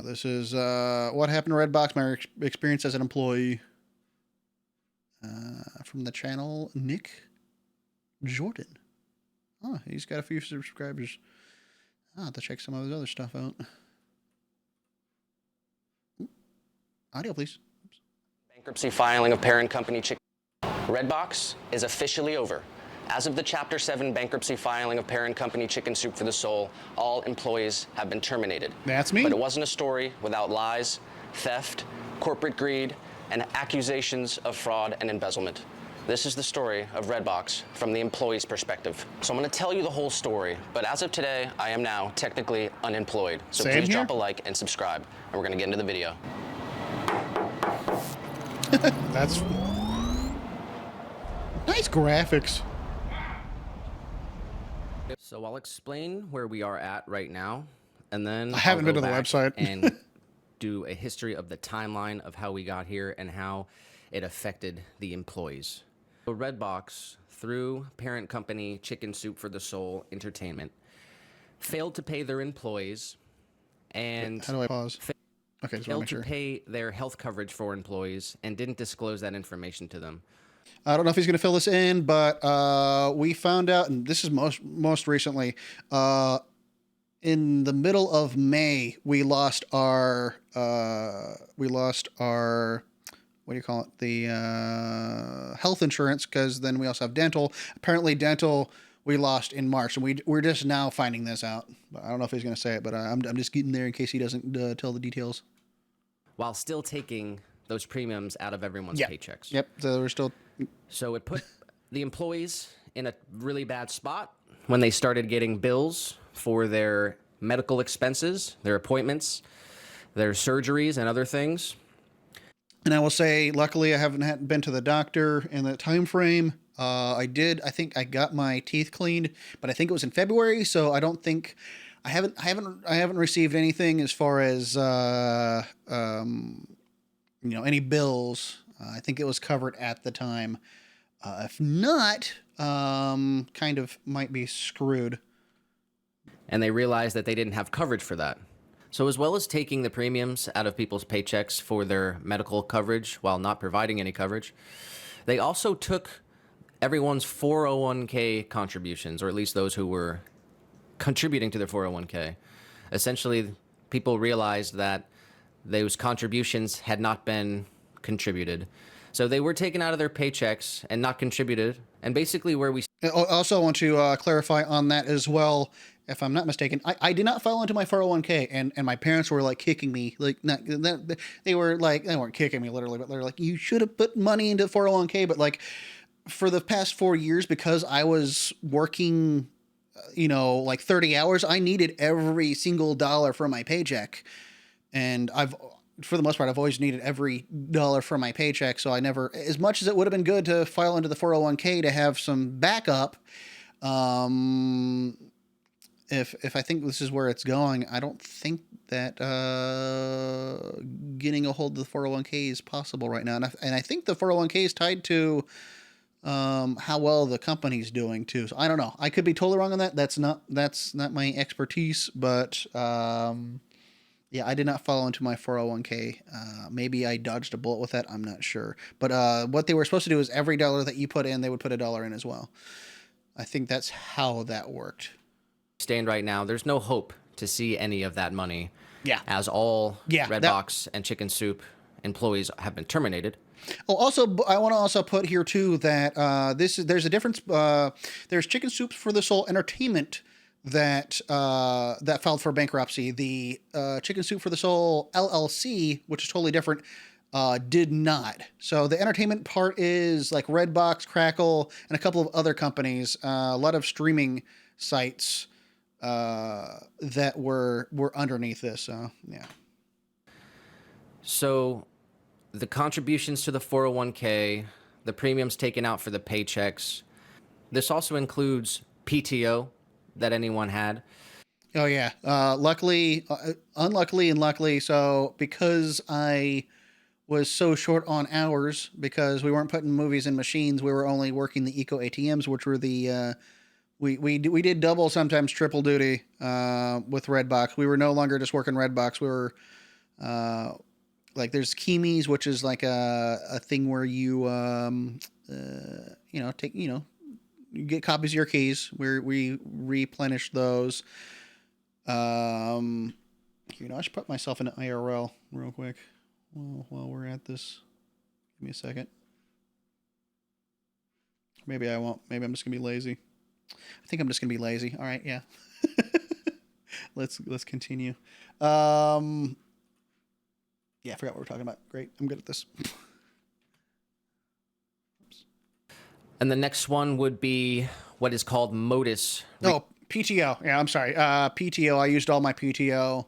So this is what happened to Redbox, my experience as an employee. From the channel, Nick Jordan. Oh, he's got a few subscribers. I'll have to check some of his other stuff out. Audio, please. Oops. Bankruptcy filing of parent company Redbox is officially over. As of the Chapter 7 bankruptcy filing of parent company Chicken Soup for the Soul, all employees have been terminated. That's me. But it wasn't a story without lies, theft, corporate greed, and accusations of fraud and embezzlement. This is the story of Redbox from the employee's perspective. So I'm going to tell you the whole story, but as of today, I am now technically unemployed. So Same please here. drop a like and subscribe, and we're going to get into the video. That's nice graphics. So I'll explain where we are at right now, and then I haven't I'll been go to the back website. and do a history of the timeline of how we got here and how it affected the employees. So Redbox, through parent company Chicken Soup for the Soul Entertainment, failed to pay their employees and How do I pause? Okay, just want to failed make to sure. pay their health coverage for employees and didn't disclose that information to them. I don't know if he's going to fill this in, but we found out, and this is most recently, in the middle of May, we lost our what do you call it? The health insurance, because then we also have dental. Apparently, dental we lost in March, and we're just now finding this out. But I don't know if he's going to say it, but I'm just getting there in case he doesn't tell the details. While still taking those premiums out of everyone's paychecks. Yep. So we're still. So it put the employees in a really bad spot when they started getting bills for their medical expenses, their appointments, their surgeries, and other things. And I will say, luckily, I haven't been to the doctor in that time frame. I think I got my teeth cleaned, but I think it was in February. So I don't think I haven't received anything as far as any bills. I think it was covered at the time. If not, kind of might be screwed. And they realized that they didn't have coverage for that. So as well as taking the premiums out of people's paychecks for their medical coverage while not providing any coverage, they also took everyone's 401k contributions, or at least those who were contributing to their 401k. Essentially, people realized that those contributions had not been contributed. So they were taken out of their paychecks and not contributed. And basically where we... I also want to clarify on that as well. If I'm not mistaken, I did not file into my 401k, and my parents were like kicking me. They weren't kicking me literally, but they're like, you should have put money into 401k. But like for the past 4 years, because I was working, like 30 hours, I needed every single dollar from my paycheck. And for the most part, I've always needed every dollar from my paycheck. So I never, as much as it would have been good to file into the 401k to have some backup, if I think this is where it's going, I don't think that getting a hold of the 401k is possible right now. And I think the 401k is tied to how well the company's doing too. So I don't know. I could be totally wrong on that. That's not my expertise, but yeah, I did not follow into my 401k. Maybe I dodged a bullet with that. I'm not sure. But what they were supposed to do is every dollar that you put in, they would put $1 in as well. I think that's how that worked. stand right now, there's no hope to see any of that money. Yeah. As all Redbox and Chicken Soup employees have been terminated. Oh, also, I want to also put here too that there's a difference. There's Chicken Soup for the Soul Entertainment that filed for bankruptcy. The Chicken Soup for the Soul LLC, which is totally different, did not. So the entertainment part is like Redbox, Crackle, and a couple of other companies. A lot of streaming sites that were underneath this. So yeah. So the contributions to the 401k, the premiums taken out for the paychecks. This also includes PTO that anyone had. Oh yeah. Luckily, unluckily and luckily. So because I was so short on hours because we weren't putting movies in machines, we were only working the Eco ATMs, which were the, we did double, sometimes triple duty, with Redbox. We were no longer just working Redbox. We were Like there's Kimis, which is like a thing where you take you get copies of your keys where we replenish those. I should put myself in an IRL real quick while we're at this. Give me a second. Maybe I won't. Maybe I'm just gonna be lazy. I think I'm just gonna be lazy. All right, yeah. let's continue. Yeah, I forgot what we're talking about. Great, I'm good at this. And the next one would be what is called modus. Oh, PTO. Yeah, I'm sorry. PTO. I used all my PTO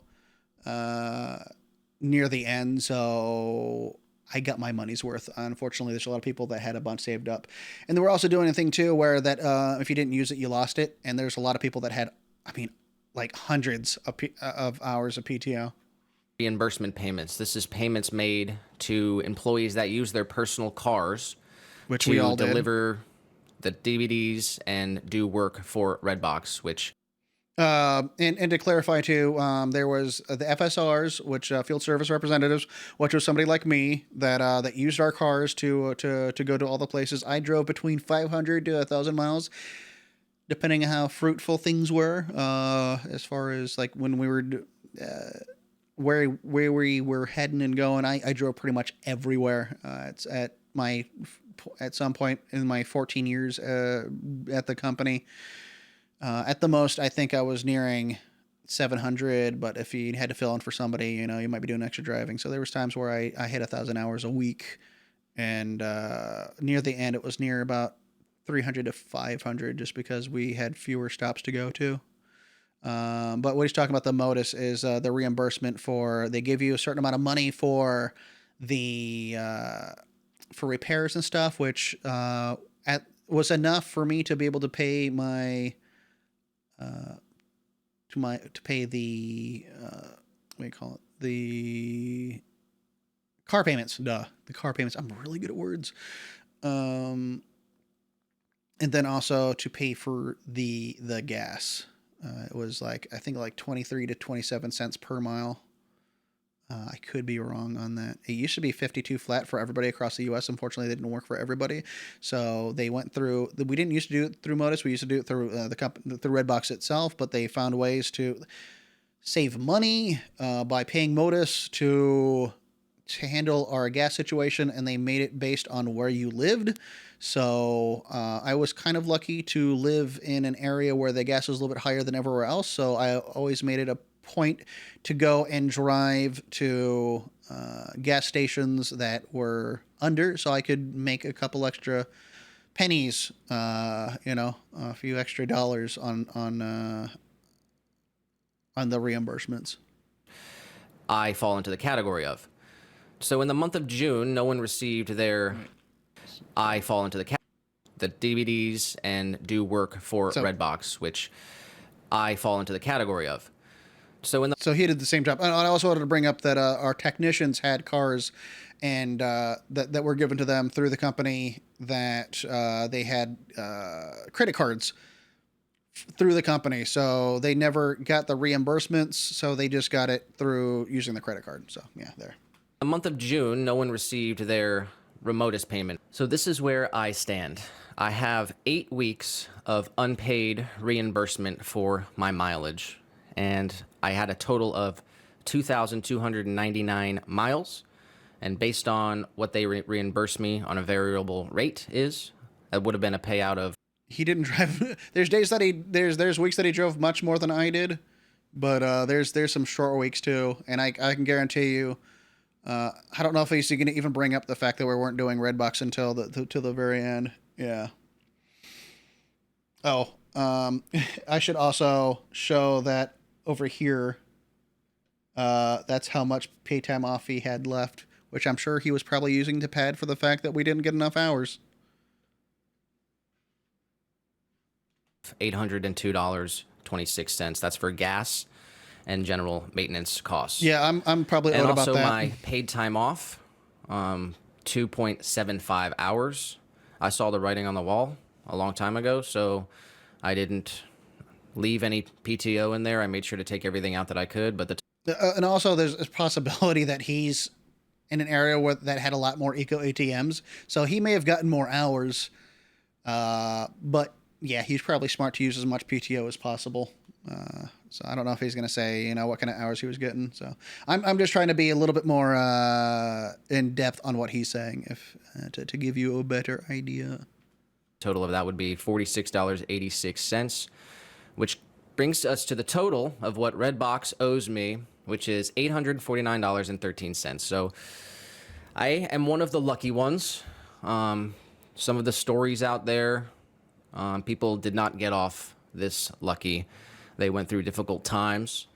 near the end, so I got my money's worth. Unfortunately, there's a lot of people that had a bunch saved up, and they were also doing a thing too where that if you didn't use it, you lost it. And there's a lot of people that had, like hundreds of hours of PTO. Reimbursement payments. This is payments made to employees that use their personal cars Which we all to did. deliver the DVDs and do work for Redbox, which and to clarify too, there was the FSRs, which field service representatives, which was somebody like me that used our cars to go to all the places. I drove between 500 to 1,000 miles, depending on how fruitful things were. As far as like when we were where we were heading and going, I drove pretty much everywhere. It's at some point in my 14 years at the company. At the most, I think I was nearing 700, but if you had to fill in for somebody, you might be doing extra driving. So there was times where I hit 1,000 hours a week, and near the end, it was near about 300 to 500 just because we had fewer stops to go to. But what he's talking about, the modus, is the reimbursement they give you a certain amount of money for the for repairs and stuff, which was enough for me to be able to pay my to pay the what do you call it, the car payments. The car payments. I'm really good at words. And then also to pay for the gas. It was I think 23 to 27 cents per mile. I could be wrong on that. It used to be 52 flat for everybody across the U.S. Unfortunately, they didn't work for everybody. So they went through. We didn't used to do it through Modus. We used to do it through the company, through Redbox itself. But they found ways to save money by paying Modus to handle our gas situation, and they made it based on where you lived. So I was kind of lucky to live in an area where the gas was a little bit higher than everywhere else. So I always made it a point to go and drive to gas stations that were under, so I could make a couple extra pennies, a few extra dollars on the reimbursements. I fall into the category of. So in the month of June, no one received their. I fall into the DVDs and do work for Redbox, which I fall into the category of. So he did the same job. And I also wanted to bring up that our technicians had cars, and that were given to them through the company, that they had credit cards through the company, so they never got the reimbursements. So they just got it through using the credit card. So yeah, there. The month of June, no one received their remotest payment. So this is where I stand. I have 8 weeks of unpaid reimbursement for my mileage, and I had a total of 2,299 miles. And based on what they reimburse me on a variable rate that would have been a payout of. He didn't drive. There's days that there's weeks that he drove much more than I did, but there's some short weeks too, and I can guarantee you. I don't know if he's going to even bring up the fact that we weren't doing Redbox until the very end. Yeah. Oh, I should also show that over here. That's how much pay time off he had left, which I'm sure he was probably using to pad for the fact that we didn't get enough hours. $802.26. That's for gas and general maintenance costs. Yeah, I'm probably owed about that. And also my paid time off, 2.75 hours. I saw the writing on the wall a long time ago, so I didn't leave any PTO in there. I made sure to take everything out that I could, but And also, there's a possibility that he's in an area where that had a lot more eco ATMs, so he may have gotten more hours. But yeah, he's probably smart to use as much PTO as possible. So I don't know if he's going to say, what kind of hours he was getting. So I'm just trying to be a little bit more in depth on what he's saying, if to give you a better idea. Total of that would be $46.86, which brings us to the total of what Redbox owes me, which is $849.13. So I am one of the lucky ones. Some of the stories out there, people did not get off this lucky. They went through difficult times.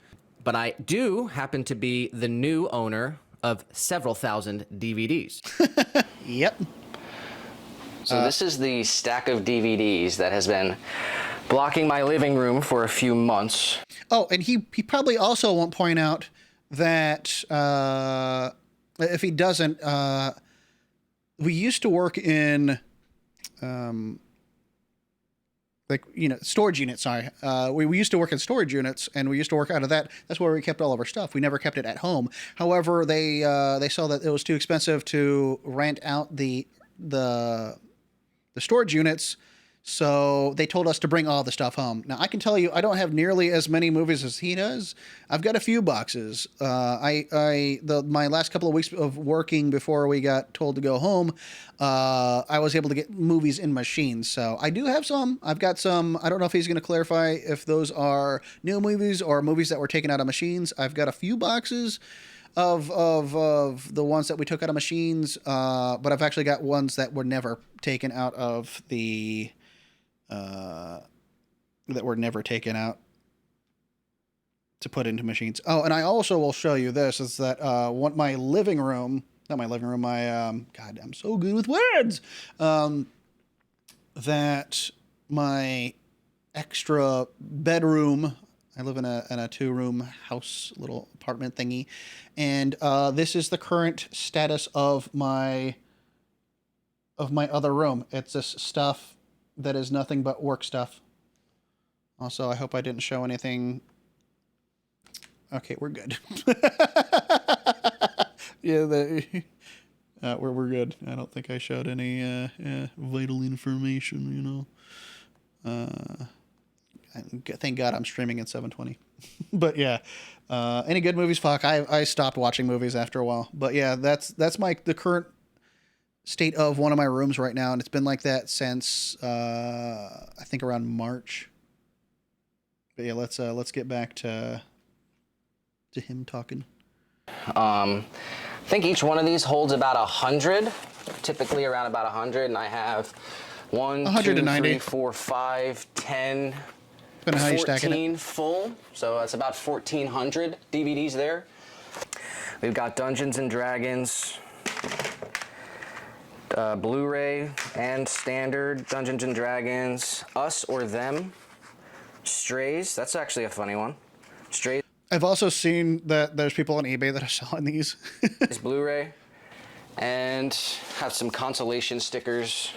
But I do happen to be the new owner of several thousand DVDs. Yep. So this is the stack of DVDs that has been blocking my living room for a few months. Oh, and he probably also won't point out that if he doesn't, we used to work in storage units. Sorry, we used to work in storage units, and we used to work out of that. That's where we kept all of our stuff. We never kept it at home. However, they saw that it was too expensive to rent out the storage units, so they told us to bring all the stuff home. Now, I can tell you, I don't have nearly as many movies as he does. I've got a few boxes. My last couple of weeks of working before we got told to go home, I was able to get movies in machines. So I do have some. I've got some. I don't know if he's going to clarify if those are new movies or movies that were taken out of machines. I've got a few boxes of the ones that we took out of machines, but I've actually got ones that were never taken out of the that were never taken out to put into machines. Oh, and I also will show you this, is that my living room, not my living room, my God, I'm so good with words. That my extra bedroom, I live in a 2-room house, little apartment thingy, and this is the current status of my other room. It's this stuff that is nothing but work stuff. Also, I hope I didn't show anything. Okay, we're good. Yeah, we're good. I don't think I showed any vital information, Thank God I'm streaming at 720. But yeah, any good movies? Fuck, I stopped watching movies after a while. But yeah, that's the current state of one of my rooms right now, and it's been like that since I think around March. But yeah, let's get back to him talking. I think each one of these holds about 100, typically around about 100, and I have 1, 2, 3, 4, 5, 10, 14 full, so that's about 1,400 DVDs there. We've got Dungeons and Dragons, Blu-ray and standard Dungeons and Dragons, Us or Them, Strays. That's actually a funny one. Strays. I've also seen that there's people on eBay that are selling these. Blu-ray, and have some consolation stickers.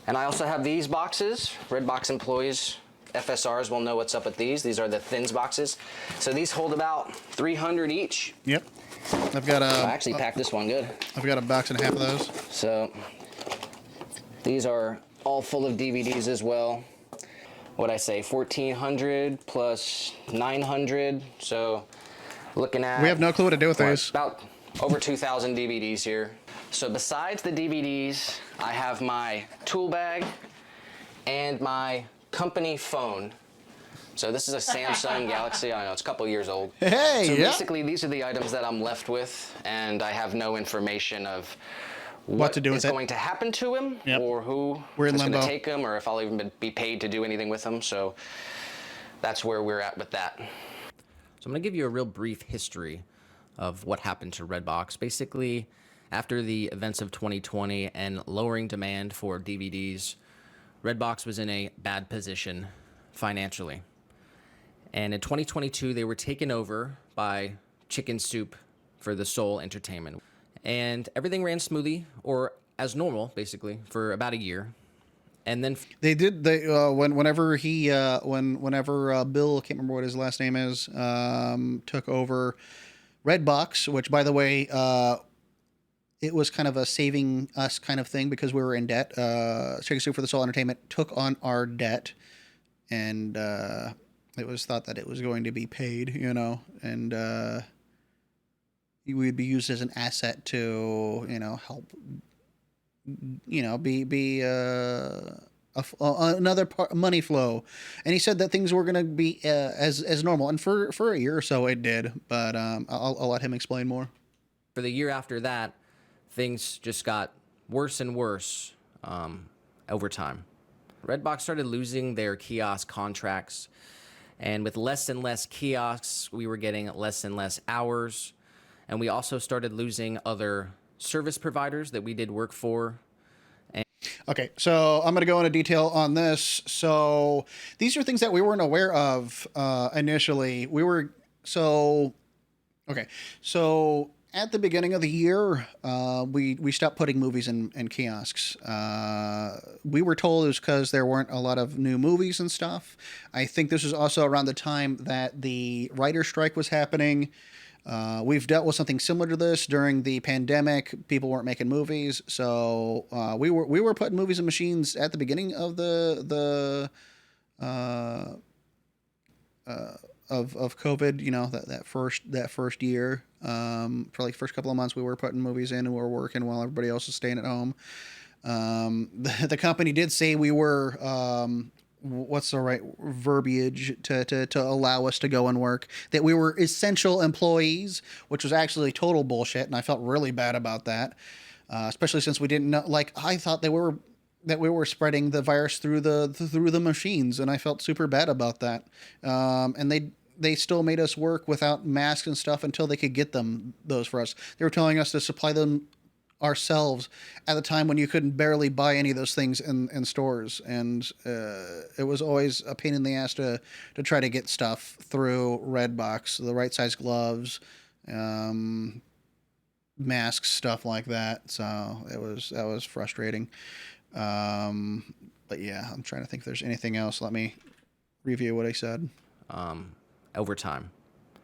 And I also have these boxes. Redbox employees, FSRs will know what's up with these. These are the thins boxes. So these hold about 300 each. Yep. I've got I actually packed this one good. I've got a box and a half of those. So these are all full of DVDs as well. What'd I say, 1,400 plus 900. So looking at... We have no clue what to do with these. About over 2,000 DVDs here. So besides the DVDs, I have my tool bag and my company phone. So this is a Samsung Galaxy. I know it's a couple years old. Hey, so yeah. basically, these are the items that I'm left with, and I have no information of what to do with is going to happen to him, Yep. or who is going to take him, or if I'll even be paid to do anything with him. So that's where we're at with that. So I'm going to give you a real brief history of what happened to Redbox. Basically, after the events of 2020 and lowering demand for DVDs, Redbox was in a bad position financially. And in 2022, they were taken over by Chicken Soup for the Soul Entertainment. And everything ran smoothly, or as normal, basically, for about a year. And then They did. They whenever he whenever Bill, I can't remember what his last name is, took over Redbox, which by the way, it was kind of a saving us kind of thing because we were in debt. Chicken Soup for the Soul Entertainment took on our debt, and it was thought that it was going to be paid, and we'd be used as an asset to, help, be another money flow. And he said that things were going to be as normal, and for a year or so it did. But I'll let him explain more. for the year after that, things just got worse and worse over time. Redbox started losing their kiosk contracts, and with less and less kiosks, we were getting less and less hours, and we also started losing other service providers that we did work for. Okay, so I'm going to go into detail on this. So these are things that we weren't aware of initially. Okay, so at the beginning of the year, we stopped putting movies in kiosks. We were told it was because there weren't a lot of new movies and stuff. I think this was also around the time that the writer's strike was happening. We've dealt with something similar to this during the pandemic. People weren't making movies, so we were putting movies in machines at the beginning of the of COVID. That first year, for like first couple of months, we were putting movies in and we were working while everybody else was staying at home. The company did say we were. What's the right verbiage to allow us to go and work, that we were essential employees, which was actually total bullshit, and I felt really bad about that, especially since we didn't know. Like, I thought that we were spreading the virus through the machines, and I felt super bad about that. And they still made us work without masks and stuff until they could get those for us. They were telling us to supply them ourselves at the time when you couldn't barely buy any of those things in stores, and it was always a pain in the ass to try to get stuff through Redbox, the right size gloves, masks, stuff like that. So that was frustrating. But yeah, I'm trying to think if there's anything else. Let me review what I said. Over time,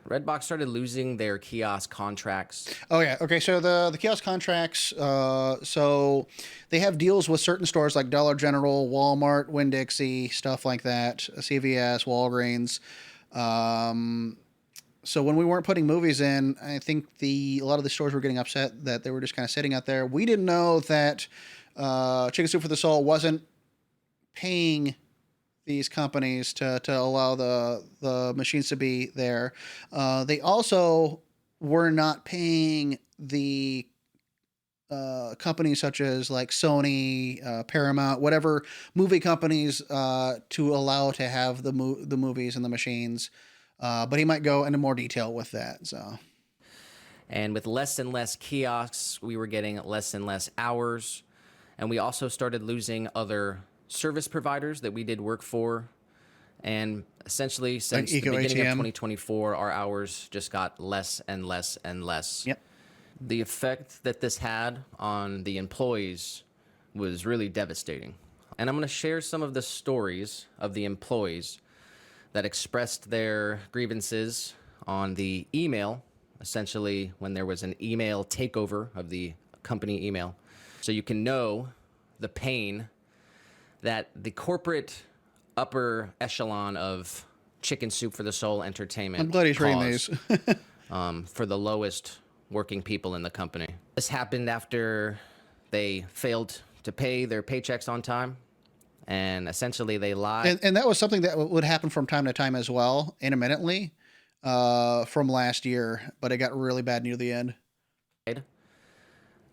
Redbox started losing their kiosk contracts. Oh yeah. Okay. So the kiosk contracts. So they have deals with certain stores like Dollar General, Walmart, Winn-Dixie, stuff like that. CVS, Walgreens. So when we weren't putting movies in, I think a lot of the stores were getting upset that they were just kind of sitting out there. We didn't know that Chicken Soup for the Soul wasn't paying these companies to allow the machines to be there. They also were not paying the companies such as like Sony, Paramount, whatever movie companies to allow to have the movies and the machines. But he might go into more detail with that. So. And with less and less kiosks, we were getting less and less hours. And we also started losing other service providers that we did work for. And essentially, since the beginning of 2024, our hours just got less and less and less. Yep. The effect that this had on the employees was really devastating. And I'm going to share some of the stories of the employees that expressed their grievances on the email, essentially when there was an email takeover of the company email. So you can know the pain that the corporate upper echelon of Chicken Soup for the Soul Entertainment. I'm glad he's reading these. For the lowest working people in the company. This happened after they failed to pay their paychecks on time, and essentially they lied. And that was something that would happen from time to time as well, intermittently, from last year, but it got really bad near the end.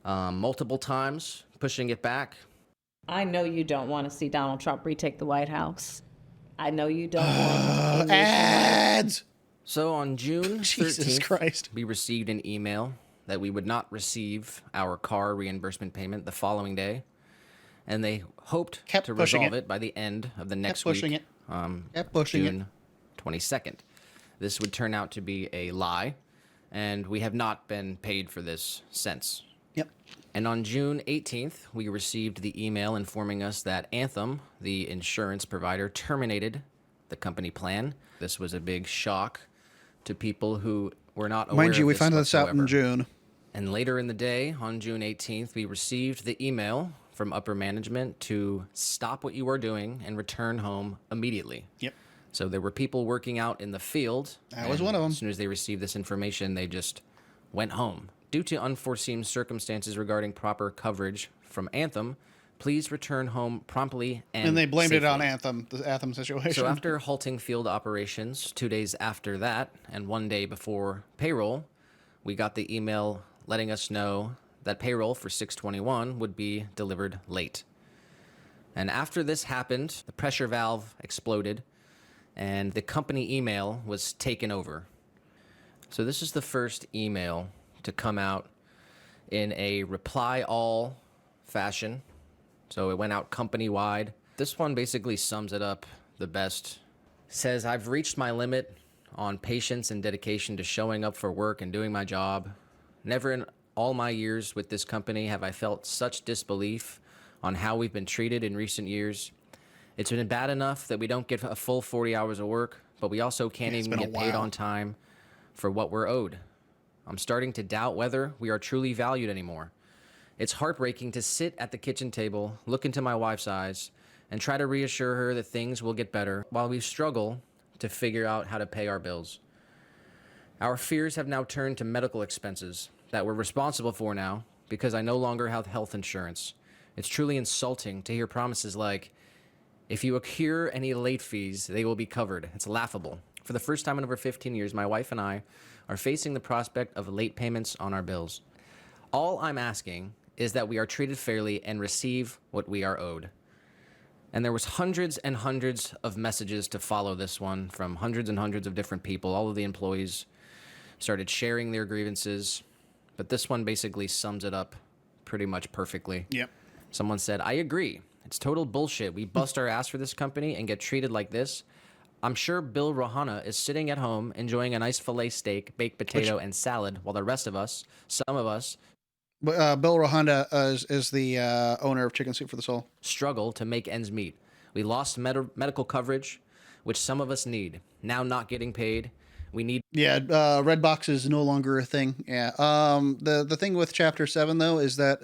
Multiple times, pushing it back. I know you don't want to see Donald Trump retake the White House. I know you don't want ads. So on June 13th, we received an email that we would not receive our car reimbursement payment the following day, and they hoped to resolve it by the end of the next week, June 22nd. This would turn out to be a lie, and we have not been paid for this since. Yep. And on June 18th, we received the email informing us that Anthem, the insurance provider, terminated the company plan. This was a big shock to people who were not aware Mind you, of we this found this out whatsoever. in June. And later in the day, on June 18th, we received the email from upper management to stop what you are doing and return home immediately. Yep. So there were people working out in the field. I was one of them. As soon as they received this information, they just went home. Due to unforeseen circumstances regarding proper coverage from Anthem, please return home promptly and they blamed it on safely. Anthem, the Anthem situation. So after halting field operations 2 days after that and 1 day before payroll, we got the email letting us know that payroll for 6/21 would be delivered late. And after this happened, the pressure valve exploded and the company email was taken over. So this is the first email to come out in a reply all fashion. So it went out company wide. This one basically sums it up the best. Says, I've reached my limit on patience and dedication to showing up for work and doing my job. Never in all my years with this company have I felt such disbelief on how we've been treated in recent years. It's been bad enough that we don't get a full 40 hours of work, but we also can't even been a get paid while. on time for what we're owed. I'm starting to doubt whether we are truly valued anymore. It's heartbreaking to sit at the kitchen table, look into my wife's eyes, and try to reassure her that things will get better while we struggle to figure out how to pay our bills. Our fears have now turned to medical expenses that we're responsible for now because I no longer have health insurance. It's truly insulting to hear promises like, if you accrue any late fees, they will be covered. It's laughable. For the first time in over 15 years, my wife and I are facing the prospect of late payments on our bills. All I'm asking is that we are treated fairly and receive what we are owed. And there was hundreds and hundreds of messages to follow this one from hundreds and hundreds of different people. All of the employees started sharing their grievances, but this one basically sums it up pretty much perfectly. Yep. Someone said, I agree. It's total bullshit. We bust our ass for this company and get treated like this. I'm sure Bill Rohana is sitting at home enjoying a nice filet steak, baked potato, and salad, while the rest of us, some of us, Bill Rohanda is the owner of Chicken Soup for the Soul. struggle to make ends meet. We lost medical coverage, which some of us need. Now not getting paid. We need. Yeah, Redbox is no longer a thing. Yeah. The thing with Chapter 7, though, is that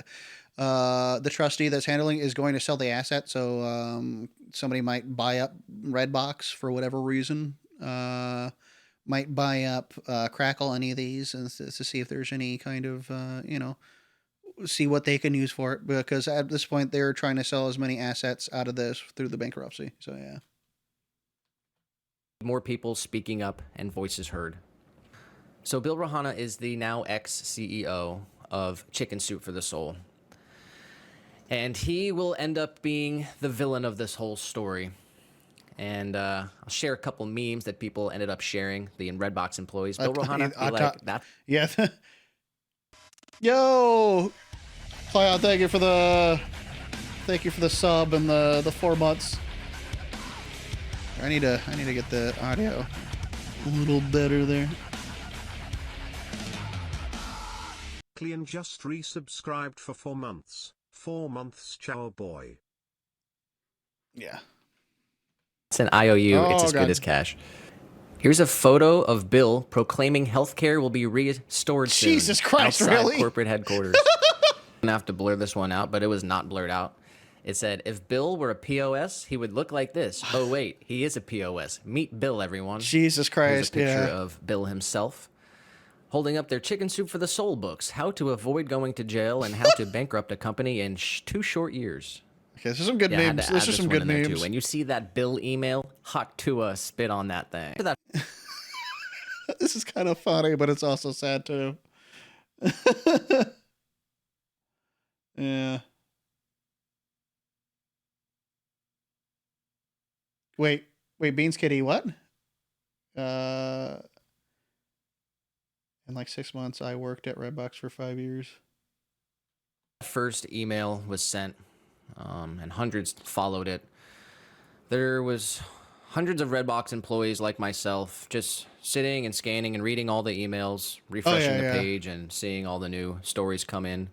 the trustee that's handling is going to sell the asset. So somebody might buy up Redbox for whatever reason. Might buy up Crackle, any of these, and to see if there's any kind of, see what they can use for it. Because at this point, they're trying to sell as many assets out of this through the bankruptcy. So, yeah. More people speaking up and voices heard. So Bill Rohana is the now ex-CEO of Chicken Soup for the Soul. And he will end up being the villain of this whole story. And I'll share a couple memes that people ended up sharing, the Redbox employees. Bill Rohana, that. Yeah. Yo, Cloud, thank you for the sub and the 4 months. I need to get the audio a little better there. Clean just resubscribed for 4 months. 4 months, ciao boy. Yeah. It's an IOU. It's Oh, as God. good as cash. Here's a photo of Bill proclaiming healthcare will be restored soon. Jesus Christ, outside really? corporate headquarters. I'm gonna have to blur this one out, but it was not blurred out. It said, if Bill were a POS, he would look like this. Oh, wait, he is a POS. Meet Bill, everyone. Jesus Here's a Christ, picture yeah. of Bill himself holding up their Chicken Soup for the Soul books, how to avoid going to jail and how to bankrupt a company in 2 short years. Okay, this is some good Yeah, I had memes. to This add is some one good in there, memes. too. When you see that Bill email, hot to spit on that thing. That This is kind of funny, but it's also sad too. Yeah. Wait, Beans Kitty, what? In like 6 months, I worked at Redbox for 5 years. first email was sent, and hundreds followed it. There was hundreds of Redbox employees like myself just sitting and scanning and reading all the emails, refreshing the yeah. page and seeing all the new stories come in.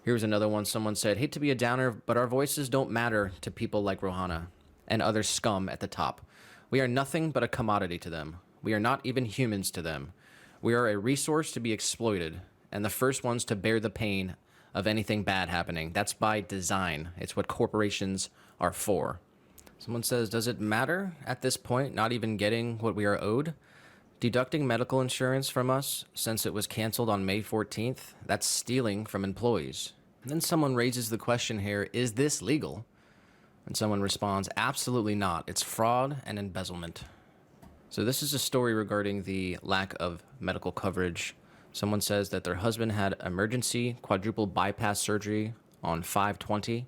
Here's another one. Someone said, hate to be a downer, but our voices don't matter to people like Rohana and other scum at the top. We are nothing but a commodity to them. We are not even humans to them. We are a resource to be exploited, and the first ones to bear the pain of anything bad happening. That's by design. It's what corporations are for. Someone says, does it matter at this point not even getting what we are owed? Deducting medical insurance from us since it was canceled on May 14th, that's stealing from employees. And then someone raises the question here, is this legal? And someone responds, absolutely not. It's fraud and embezzlement. So this is a story regarding the lack of medical coverage. Someone says that their husband had emergency quadruple bypass surgery on 5/20,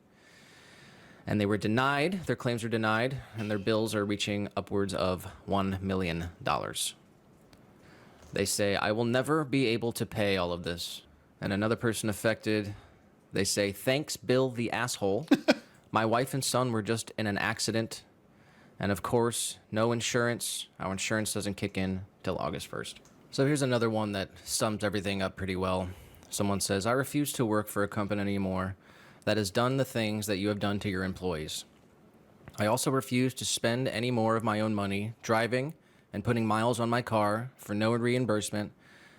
and they were denied, their claims were denied, and their bills are reaching upwards of $1 million. They say, I will never be able to pay all of this. And another person affected, they say, thanks, Bill the asshole. My wife and son were just in an accident. And of course, no insurance. Our insurance doesn't kick in till August 1st. So here's another one that sums everything up pretty well. Someone says, I refuse to work for a company anymore that has done the things that you have done to your employees. I also refuse to spend any more of my own money driving and putting miles on my car for no reimbursement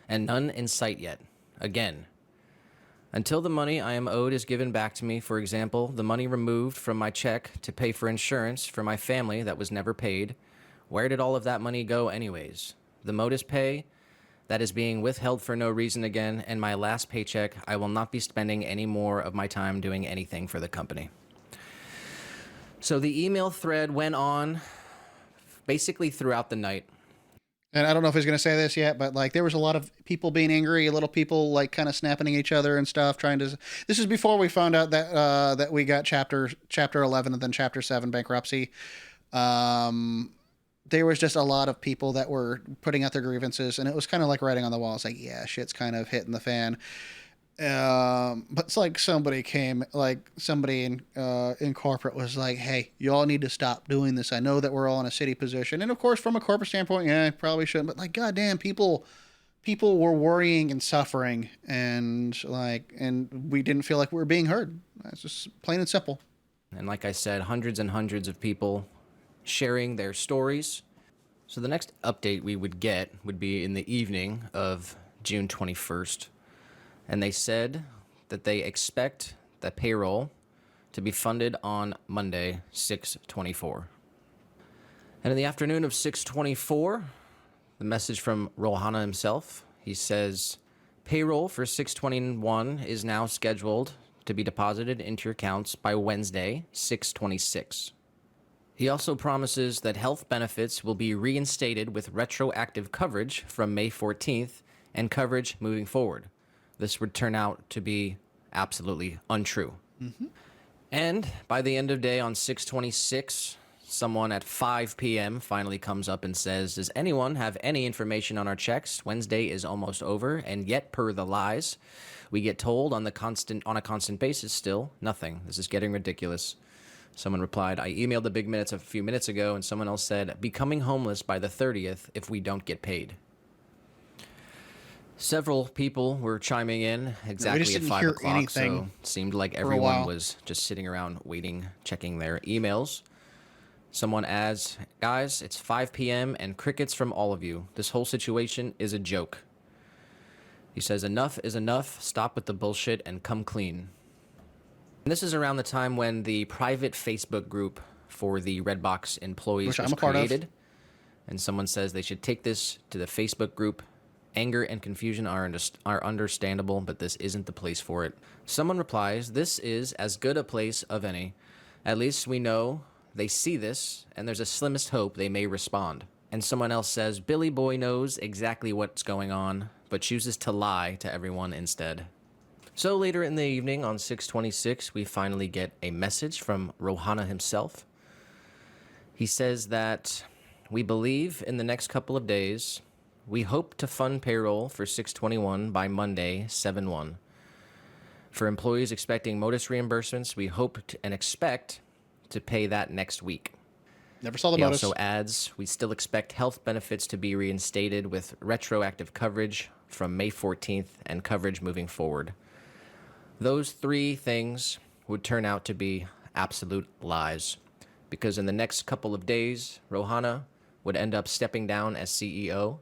and none in sight yet. Again. Until the money I am owed is given back to me, for example, the money removed from my check to pay for insurance for my family that was never paid, where did all of that money go anyways? The modus pay that is being withheld for no reason again, and my last paycheck, I will not be spending any more of my time doing anything for the company. So the email thread went on basically throughout the night. And I don't know if he's going to say this yet, but like there was a lot of people being angry, little people like kind of snapping at each other and stuff, trying to. This is before we found out that that we got chapter 11 and then chapter 7 bankruptcy. There was just a lot of people that were putting out their grievances, and it was kind of like writing on the wall. It's like, yeah, shit's kind of hitting the fan. But it's like somebody in corporate was like, hey, you all need to stop doing this. I know that we're all in a city position. And of course, from a corporate standpoint, yeah, I probably shouldn't, but like, goddamn, people were worrying and suffering and we didn't feel like we were being heard. That's just plain and simple. And like I said, hundreds and hundreds of people sharing their stories. So the next update we would get would be in the evening of June 21st. And they said that they expect the payroll to be funded on Monday, 6/24. And in the afternoon of 6/24, the message from Rohana himself, he says, payroll for 6/21 is now scheduled to be deposited into your accounts by Wednesday, 6/26. He also promises that health benefits will be reinstated with retroactive coverage from May 14th and coverage moving forward. This would turn out to be absolutely untrue. Mm-hmm. And by the end of day on 6/26, someone at 5 p.m. finally comes up and says, does anyone have any information on our checks? Wednesday is almost over, and yet per the lies we get told on a constant basis still, nothing. This is getting ridiculous. Someone replied, I emailed the Big Minutes a few minutes ago, and someone else said, becoming homeless by the 30th if we don't get paid. Several people were chiming in exactly at 5 o'clock, so it seemed like everyone was just sitting around waiting, checking their emails. Someone adds, guys, it's 5 p.m. and crickets from all of you. This whole situation is a joke. He says, enough is enough. Stop with the bullshit and come clean. And this is around the time when the private Facebook group for the Redbox employees was created. And someone says they should take this to the Facebook group. Anger and confusion are understandable, but this isn't the place for it. Someone replies, this is as good a place of any. At least we know they see this, and there's a slimmest hope they may respond. And someone else says, Billy Boy knows exactly what's going on, but chooses to lie to everyone instead. So later in the evening on 6/26, we finally get a message from Rohana himself. He says that we believe in the next couple of days, we hope to fund payroll for 6/21 by Monday, 7/1. For employees expecting modus reimbursements, we hope and expect to pay that next week. Never saw the He modus. also adds, we still expect health benefits to be reinstated with retroactive coverage from May 14th and coverage moving forward. Those three things would turn out to be absolute lies, because in the next couple of days, Rohana would end up stepping down as CEO.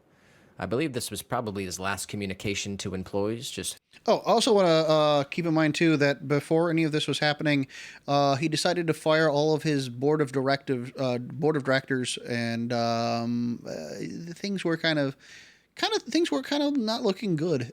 I believe this was probably his last communication to employees. Just Oh, I also want to keep in mind too that before any of this was happening, he decided to fire all of his board of directors, and things were kind of not looking good.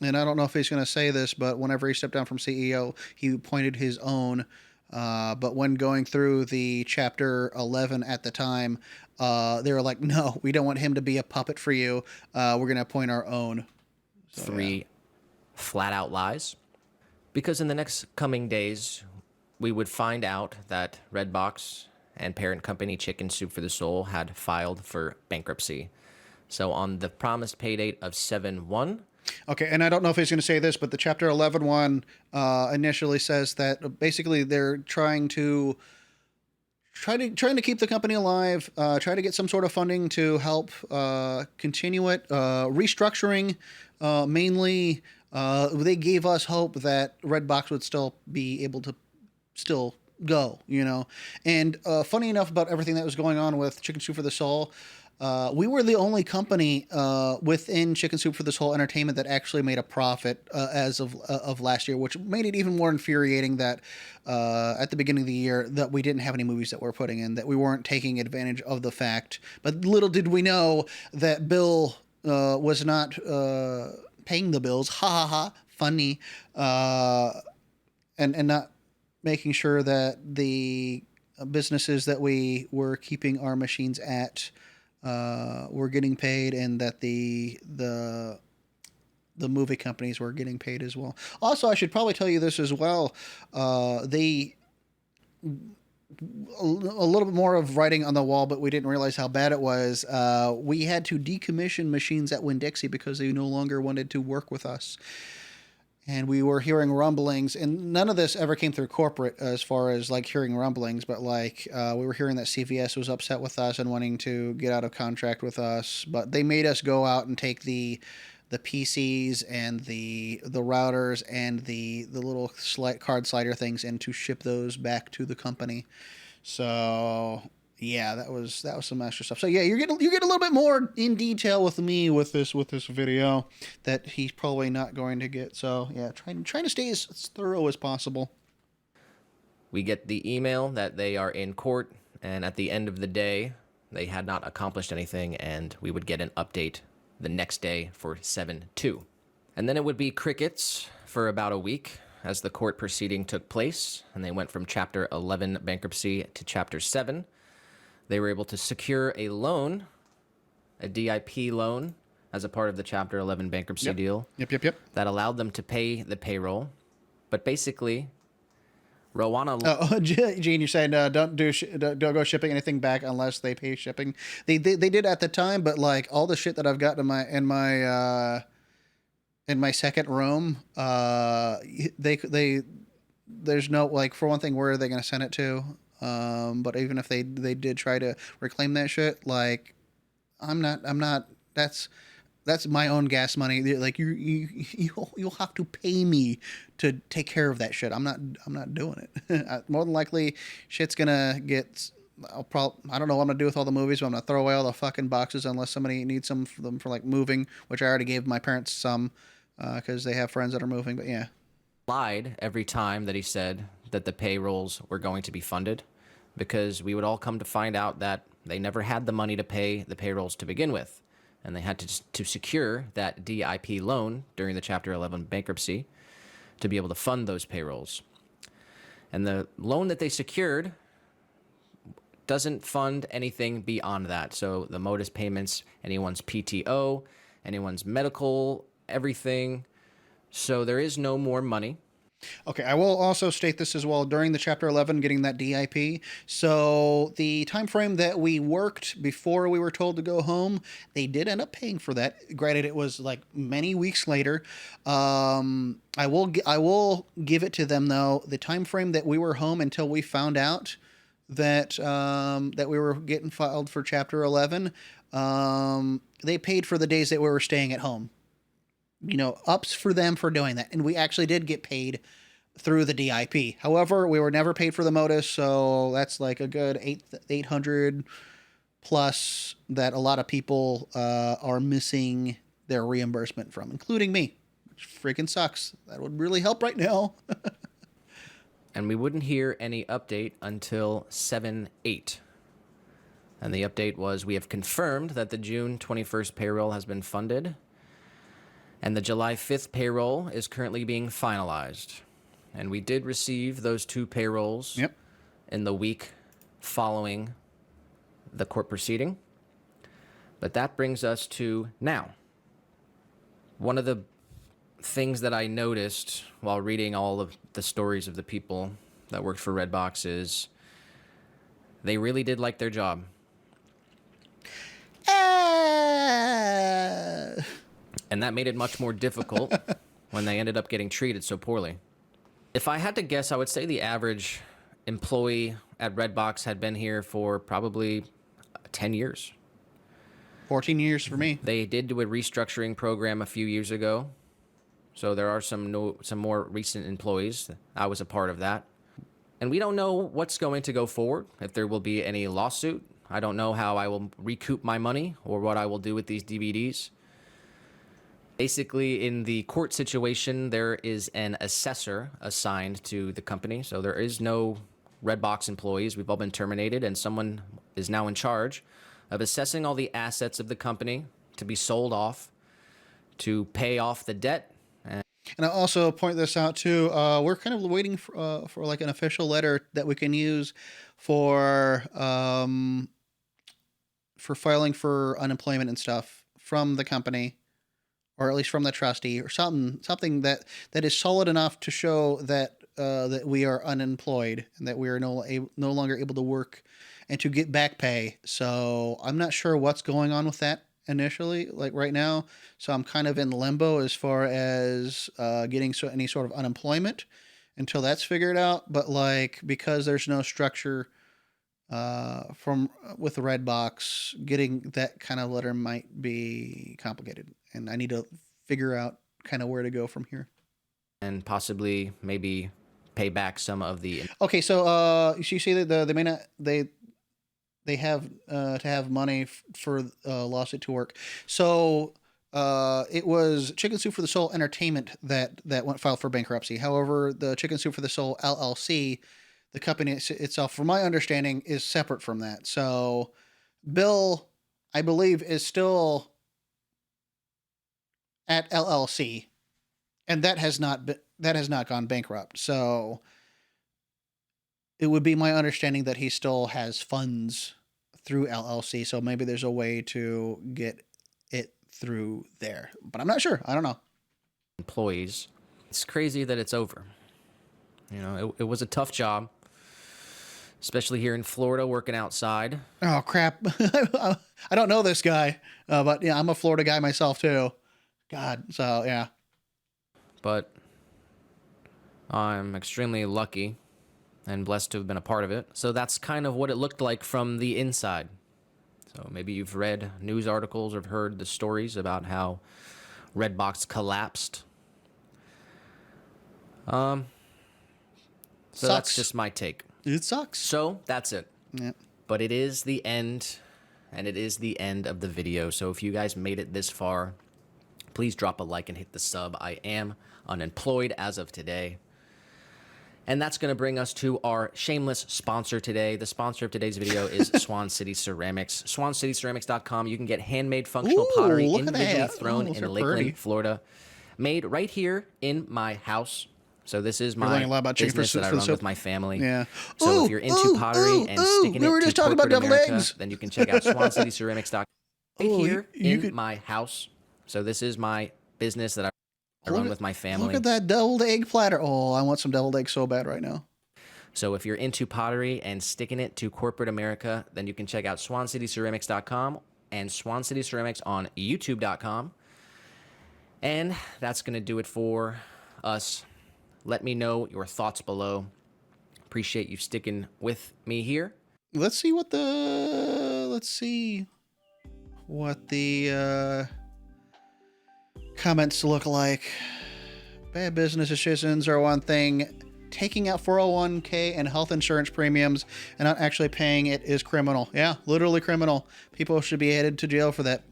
And I don't know if he's going to say this, but whenever he stepped down from CEO, he appointed his own. But when going through the Chapter 11 at the time, they were like, "No, we don't want him to be a puppet for you. We're going to appoint our own." So, three flat out lies. Because in the next coming days, we would find out that Redbox and parent company Chicken Soup for the Soul had filed for bankruptcy. So on the promised pay date of 7/1, okay, and I don't know if he's going to say this, but the Chapter 11 one initially says that basically they're trying to keep the company alive, try to get some sort of funding to help continue it, restructuring mainly. They gave us hope that Redbox would still be able to still go, you know. And funny enough about everything that was going on with Chicken Soup for the Soul, we were the only company within Chicken Soup for the Soul Entertainment that actually made a profit as of last year, which made it even more infuriating that at the beginning of the year that we didn't have any movies that we're putting in, that we weren't taking advantage of the fact. But little did we know that Bill was not paying the bills. Ha ha ha! Funny, and not making sure that the businesses that we were keeping our machines at were getting paid, and that the movie companies were getting paid as well. Also, I should probably tell you this as well. They a little bit more of writing on the wall, but we didn't realize how bad it was. We had to decommission machines at Winn-Dixie because they no longer wanted to work with us. And we were hearing rumblings, and none of this ever came through corporate as far as like hearing rumblings, but like we were hearing that CVS was upset with us and wanting to get out of contract with us, but they made us go out and take the PCs and the routers and the little card slider things and to ship those back to the company. So yeah, that was some extra stuff. So yeah, you're getting a little bit more in detail with me with this video that he's probably not going to get. So yeah, trying to stay as thorough as possible. we get the email that they are in court, and at the end of the day, they had not accomplished anything, and we would get an update the next day for 7/2. And then it would be crickets for about a week as the court proceeding took place, and they went from Chapter 11 bankruptcy to Chapter 7. They were able to secure a loan, a DIP loan, as a part of the Chapter 11 bankruptcy deal. Yep. That allowed them to pay the payroll. But basically, Rowana... Oh, Gene, you said don't go shipping anything back unless they pay shipping. They did at the time, but like all the shit that I've got in my second room, there's no, like, for one thing, where are they going to send it to? But even if they did try to reclaim that shit, like, I'm not. That's my own gas money. Like you'll have to pay me to take care of that shit. I'm not doing it. More than likely, shit's gonna get. I don't know what I'm gonna do with all the movies, but I'm gonna throw away all the fucking boxes unless somebody needs some for them for like moving, which I already gave my parents some because they have friends that are moving. But yeah, lied every time that he said that the payrolls were going to be funded, because we would all come to find out that they never had the money to pay the payrolls to begin with. And they had to secure that DIP loan during the Chapter 11 bankruptcy to be able to fund those payrolls. And the loan that they secured doesn't fund anything beyond that. So the modus payments, anyone's PTO, anyone's medical, everything. So there is no more money. Okay, I will also state this as well. During the Chapter 11 getting that DIP, so the time frame that we worked before we were told to go home, they did end up paying for that. Granted, it was like many weeks later. I will give it to them though. The time frame that we were home until we found out that that we were getting filed for Chapter 11, they paid for the days that we were staying at home. ups for them for doing that. And we actually did get paid through the DIP. However, we were never paid for the modus, so that's like a good 800 plus that a lot of people are missing their reimbursement from, including me, which freaking sucks. That would really help right now. And we wouldn't hear any update until 7/8. And the update was, we have confirmed that the June 21st payroll has been funded, and the July 5th payroll is currently being finalized. And we did receive those 2 payrolls Yep. in the week following the court proceeding. But that brings us to now. One of the things that I noticed while reading all of the stories of the people that worked for Redbox is they really did like their job. And that made it much more difficult when they ended up getting treated so poorly. If I had to guess, I would say the average employee at Redbox had been here for probably 10 years. 14 years for me. They did do a restructuring program a few years ago, so there are some more recent employees. I was a part of that. And we don't know what's going to go forward, if there will be any lawsuit. I don't know how I will recoup my money or what I will do with these DVDs. Basically, in the court situation, there is an assessor assigned to the company, so there is no Redbox employees. We've all been terminated, and someone is now in charge of assessing all the assets of the company to be sold off, to pay off the debt. And I'll also point this out too. We're kind of waiting for like an official letter that we can use for filing for unemployment and stuff from the company, or at least from the trustee, or something that is solid enough to show that that we are unemployed and that we are no longer able to work and to get back pay. So I'm not sure what's going on with that initially, like right now. So I'm kind of in limbo as far as getting any sort of unemployment until that's figured out. But like, because there's no structure with the Redbox, getting that kind of letter might be complicated, and I need to figure out kind of where to go from here. And possibly maybe pay back some of the... Okay, so you see that they may not they have to have money for lawsuit to work. So it was Chicken Soup for the Soul Entertainment that went filed for bankruptcy. However, the Chicken Soup for the Soul LLC, the company itself, from my understanding, is separate from that. So Bill, I believe, is still at LLC, and that has not gone bankrupt. So it would be my understanding that he still has funds through LLC. So maybe there's a way to get it through there, but I'm not sure. I don't know. Employees. It's crazy that it's over. You know, it was a tough job, especially here in Florida, working outside. Oh, crap. I don't know this guy, but yeah, I'm a Florida guy myself too. God. So yeah. But I'm extremely lucky and blessed to have been a part of it. So that's kind of what it looked like from the inside. So maybe you've read news articles or heard the stories about how Redbox collapsed. So that's just my take. It sucks. So that's it. Yeah. But it is the end, and it is the end of the video. So if you guys made it this far, please drop a like and hit the sub. I am unemployed as of today. And that's going to bring us to our shameless sponsor today. The sponsor of today's video is Swan City Ceramics. SwanCityCeramics.com. You can get handmade functional pottery individually thrown in Lakeland, Florida, made right here in my house. So this is my business that I run with my family. Yeah. So if you're into pottery and sticking it to corporate America, then you can check out SwanCityCeramics.com. Right here in my house. So this is my business that I run with my family. Look at that deviled egg platter. Oh, I want some deviled egg so bad right now. So if you're into pottery and sticking it to corporate America, then you can check out SwanCityCeramics.com and Swan City Ceramics on YouTube.com. And that's going to do it for us. Let me know your thoughts below. Appreciate you sticking with me here. Let's see what comments look like. Bad business decisions are one thing. Taking out 401k and health insurance premiums and not actually paying it is criminal. Yeah, literally criminal. People should be headed to jail for that.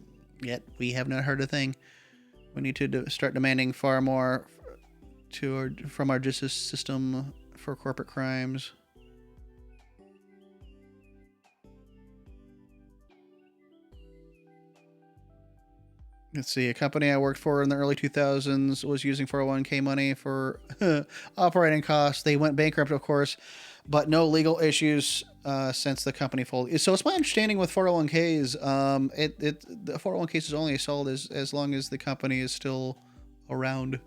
Yet we have not heard a thing. We need to start demanding far more from our justice system for corporate crimes. Let's see. A company I worked for in the early 2000s was using 401k money for operating costs. They went bankrupt, of course, but no legal issues since the company folded. So it's my understanding with 401ks, the 401ks is only sold as long as the company is still around.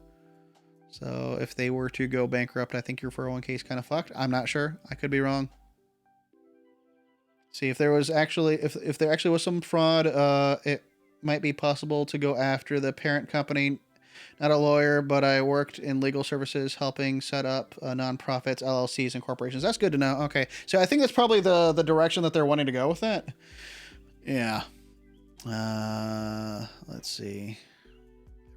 So if they were to go bankrupt, I think your 401k is kind of fucked. I'm not sure. I could be wrong. See, if there was actually, if there actually was some fraud, it might be possible to go after the parent company. Not a lawyer, but I worked in legal services helping set up nonprofits, LLCs, and corporations. That's good to know. Okay. So I think that's probably the direction that they're wanting to go with that. Yeah. Let's see.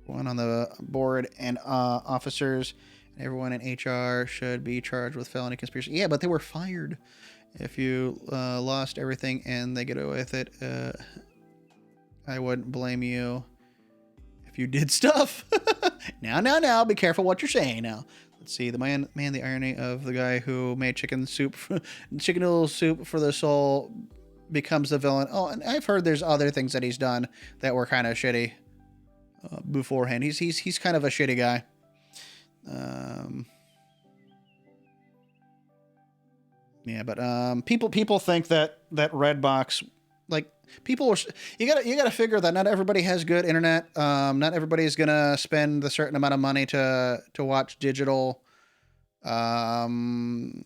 Everyone on the board and officers and everyone in HR should be charged with felony conspiracy. Yeah, but they were fired. If you lost everything and they get away with it, I wouldn't blame you if you did stuff. Now, be careful what you're saying now. Let's see, the irony of the guy who made chicken noodle soup for the soul becomes the villain. Oh, and I've heard there's other things that he's done that were kind of shitty beforehand. He's kind of a shitty guy. Yeah, but people think that Redbox, like, people are, you gotta figure that not everybody has good internet. Not everybody's gonna spend a certain amount of money to watch digital. And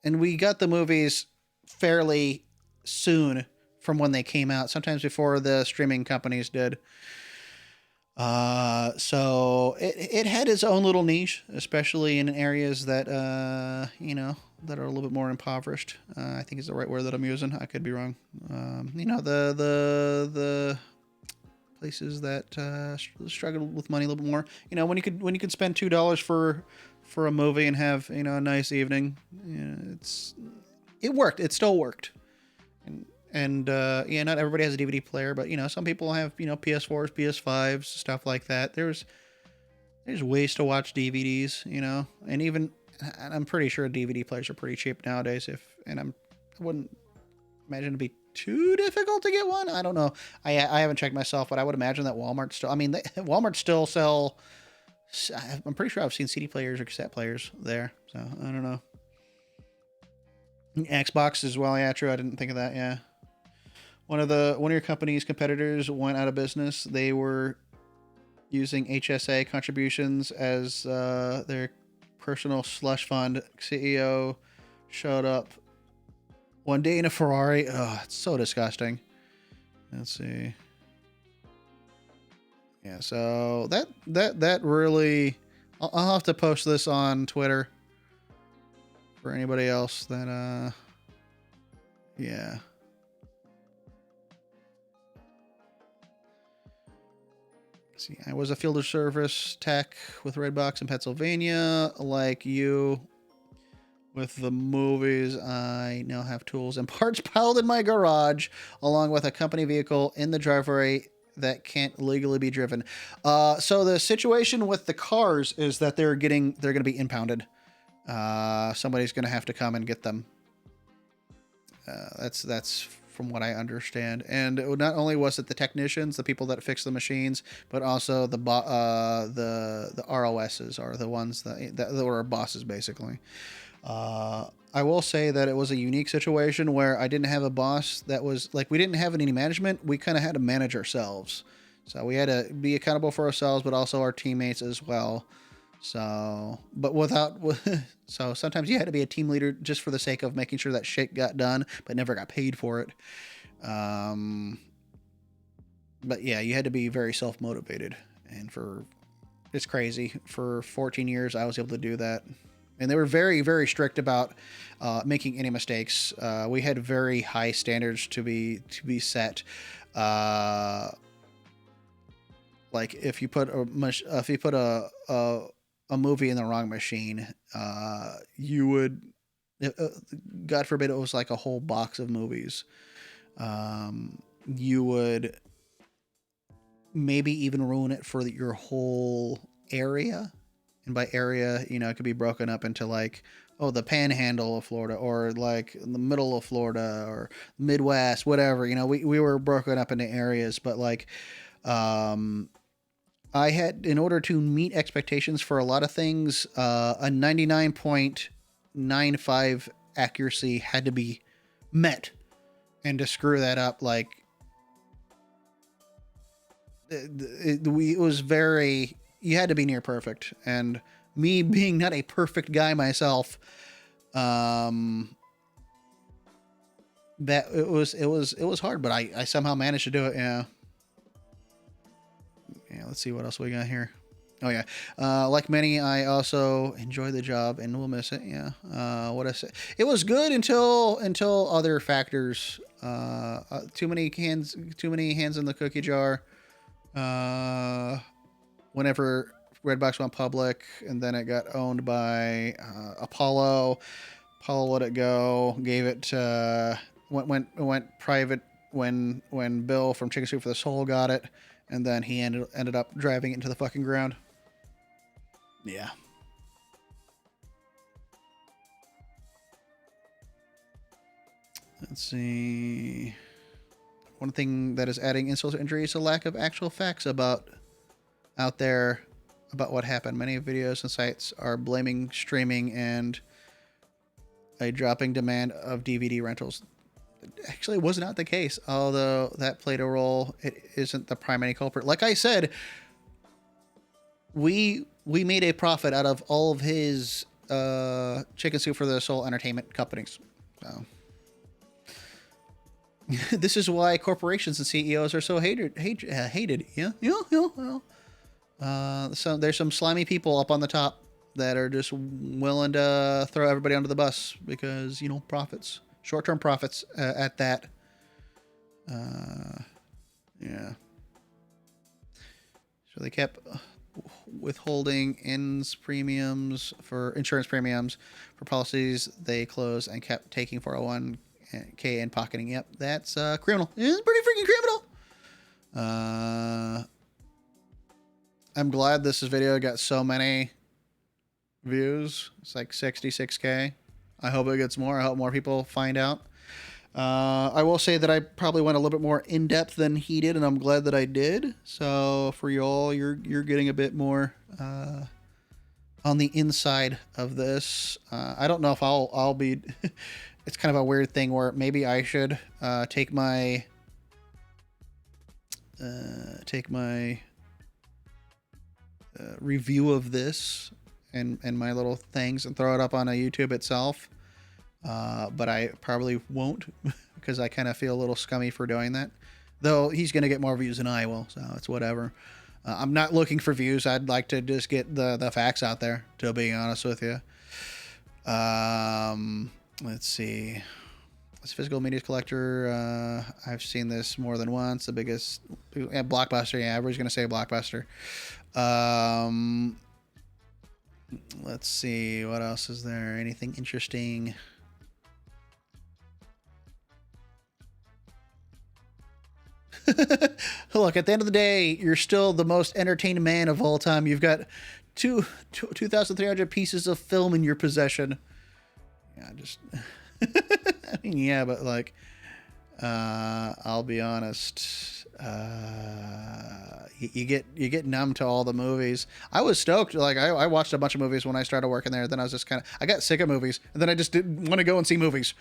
we got the movies fairly soon from when they came out, sometimes before the streaming companies did. So it had its own little niche, especially in areas that that are a little bit more impoverished. I think is the right word that I'm using. I could be wrong. The places that struggle with money a little bit more. When you could spend $2 for a movie and have a nice evening. It worked. It still worked. And not everybody has a DVD player, but some people have PS4s, PS5s, stuff like that. There's ways to watch DVDs, and I'm pretty sure DVD players are pretty cheap nowadays. I wouldn't imagine it'd be too difficult to get one. I don't know. I haven't checked myself, but I would imagine that Walmart still. Walmart still sell. I'm pretty sure I've seen CD players or cassette players there. So I don't know. Xbox as well. Yeah, true. I didn't think of that. Yeah. One of your company's competitors went out of business. They were using HSA contributions as their personal slush fund. CEO showed up one day in a Ferrari. Oh, it's so disgusting. Let's see. Yeah, so that really, I'll have to post this on Twitter for anybody else that yeah. See, I was a field service tech with Redbox in Pennsylvania. Like you with the movies, I now have tools and parts piled in my garage, along with a company vehicle in the driveway that can't legally be driven. So the situation with the cars is that they're going to be impounded. Somebody's going to have to come and get them. That's from what I understand. And not only was it the technicians, the people that fix the machines, but also the ROSs are the ones that were our bosses, basically. I will say that it was a unique situation where I didn't have a boss that was like, we didn't have any management. We kind of had to manage ourselves. So we had to be accountable for ourselves, but also our teammates as well. So, so sometimes you had to be a team leader just for the sake of making sure that shit got done, but never got paid for it. But yeah, you had to be very self-motivated, and it's crazy. For 14 years, I was able to do that. And they were very, very strict about making any mistakes. We had very high standards to be set. like if you put a movie in the wrong machine, you would, God forbid it was like a whole box of movies, you would maybe even ruin it for your whole area. And by area, you know, it could be broken up into like, oh, the panhandle of Florida, or like the middle of Florida, or Midwest, whatever. You know, we were broken up into areas, but like, I had, in order to meet expectations for a lot of things, a 99.95 accuracy had to be met. And to screw that up, like, it was very, you had to be near perfect. And me being not a perfect guy myself, that it was hard, but I somehow managed to do it. Yeah. Yeah, let's see what else we got here. Oh yeah, like many, I also enjoy the job and will miss it. Yeah, what I say, it was good until other factors. Too many hands in the cookie jar. Whenever Redbox went public, and then it got owned by Apollo. Apollo let it go, gave it went private when Bill from Chicken Soup for the Soul got it. And then he ended up driving it into the fucking ground. Yeah. Let's see. One thing that is adding insult to injury is a lack of actual facts out there about what happened. Many videos and sites are blaming streaming and a dropping demand of DVD rentals. Actually was not the case, although that played a role. It isn't the primary culprit. Like I said, we made a profit out of all of his Chicken Soup for the Soul entertainment companies. So this is why corporations and CEOs are so hated. Yeah. So there's some slimy people up on the top that are just willing to throw everybody under the bus because, you know, profits. Short-term profits at that. Yeah. So they kept withholding insurance premiums for policies they closed, and kept taking 401k and pocketing. Yep, that's criminal. It's pretty freaking criminal. I'm glad this video got so many views. It's like 66k. I hope it gets more. I hope more people find out. I will say that I probably went a little bit more in depth than he did, and I'm glad that I did. So for y'all, you're getting a bit more on the inside of this. I don't know if I'll be. It's kind of a weird thing where maybe I should take my review of this and my little things and throw it up on a YouTube itself. But I probably won't because I kind of feel a little scummy for doing that. Though he's going to get more views than I will, so it's whatever. I'm not looking for views. I'd like to just get the facts out there, to be honest with you. Let's see. As physical media collector, I've seen this more than once. The biggest... Yeah, Blockbuster. Yeah, everybody's going to say Blockbuster. Let's see. What else is there? Anything interesting? Look, at the end of the day, you're still the most entertained man of all time. You've got 2,300 pieces of film in your possession. Yeah, just... I mean, yeah, but like, I'll be honest. You get numb to all the movies. I was stoked. Like I watched a bunch of movies when I started working there. Then I was just I got sick of movies, and then I just didn't want to go and see movies.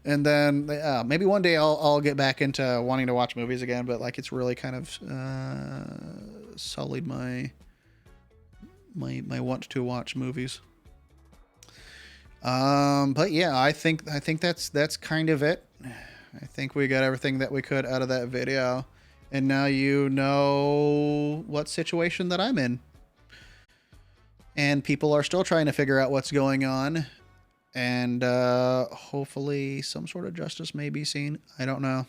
And then maybe one day I'll get back into wanting to watch movies again. But like it's really kind of sullied my want to watch movies. But yeah, I think that's kind of it. I think we got everything that we could out of that video. And now you know what situation that I'm in. And people are still trying to figure out what's going on. And hopefully some sort of justice may be seen. I don't know.